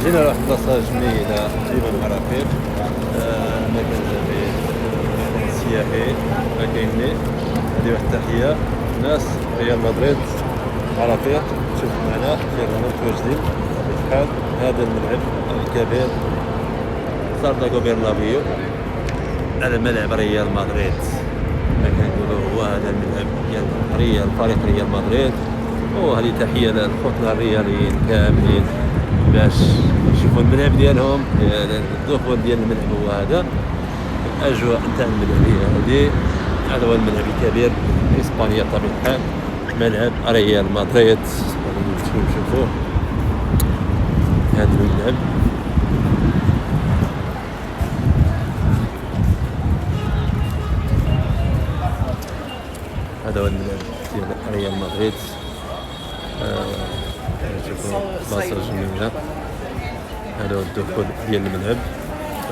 جينا لواحد البلاصة جميلة قريبة من الرفيق. مكان جميل، مكان سياحي ما كاينين. هذه واحد التحية الناس ريال مدريد الرفيق. شوفوا معنا كيرانا متواجدين بطبيعة الحال. هذا الملعب الكبير سانتياغو برنابيو على ملعب ريال مدريد. ما كنقولوا هو هذا الملعب ديال فريق ريال مدريد. وهذه تحية للخطنا الرياليين كاملين باش يشوفوا الملعب ديالهم. الدخول ديال الملعب هو هذا، الاجواء تاع الملعب هي هذه. هذا هو الملعب الكبير في اسبانيا بطبيعة الحال، ملعب ريال مدريد. شوفوه هذا الملعب. هذا هو الملعب ديال ريال مدريد. شوفوا بلاصة جميلة. هذا هو الدخول ديال الملعب.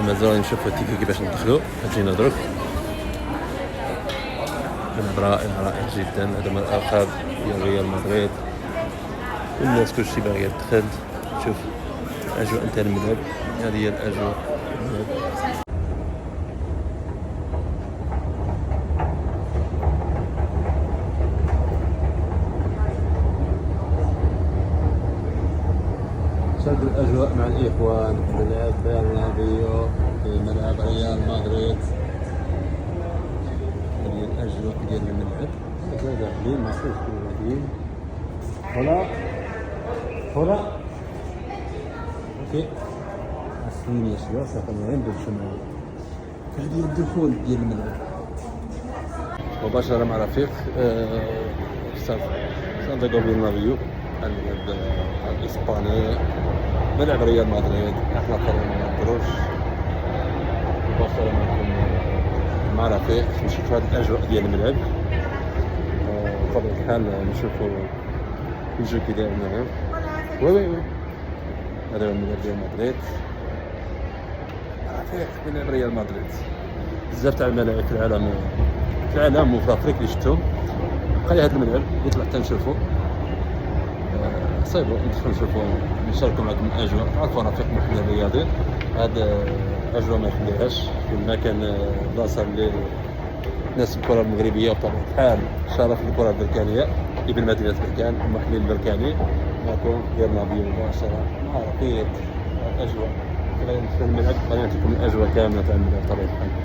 مازال نشوفوا التيكي كيفاش ندخلوا. جينا درك ملعب رائع جدا. هذا من الألقاب ديال ريال مدريد. الناس كلشي باغي يدخل. شوف الأجواء نتاع الملعب، هذه هي الأجواء الملعب. شد الأجواء مع الإخوان. ملعب برنابيو في ملعب ريال مدريد. هذه الأجواء ديال الملعب. هذا داخلين معروف داخلين. هلا اوكي عشرين يا شباب ساقنا عند الشمال. هذه الدخول ديال الملعب مباشرة مع رفيق سانتياغو برنابيو، الملعب الإسباني، ملعب ريال مدريد. احنا قررنا ما نقدروش مباشرة مع رفيق نشوفوا هذه الأجواء ديال الملعب. بطبيعة الحال نشوفوا الجو كي داير الملعب. وي هذا هو الملعب ديال مدريد. رفيق ملعب ريال مدريد. بزاف تاع الملاعب في العالم وفي افريقيا اللي شفتهم. بقى لي هذا الملعب يطلع حتى نشوفوا. صايبوا ندخلوا نشوفوا نشاركوا معكم الاجواء. عرفوا رفيق محمد الرياضي. هذا اجواء ما يخليهاش في المكان بلاصه اللي ناس الكره المغربيه بطبيعه الحال. شرف الكره البركانيه ابن مدينه بركان محمد البركاني. معكم برنابيو مباشره مع رفيق. الاجواء في الملعب غادي نعطيكم الاجواء كامله تاع الملعب بطبيعه الحال.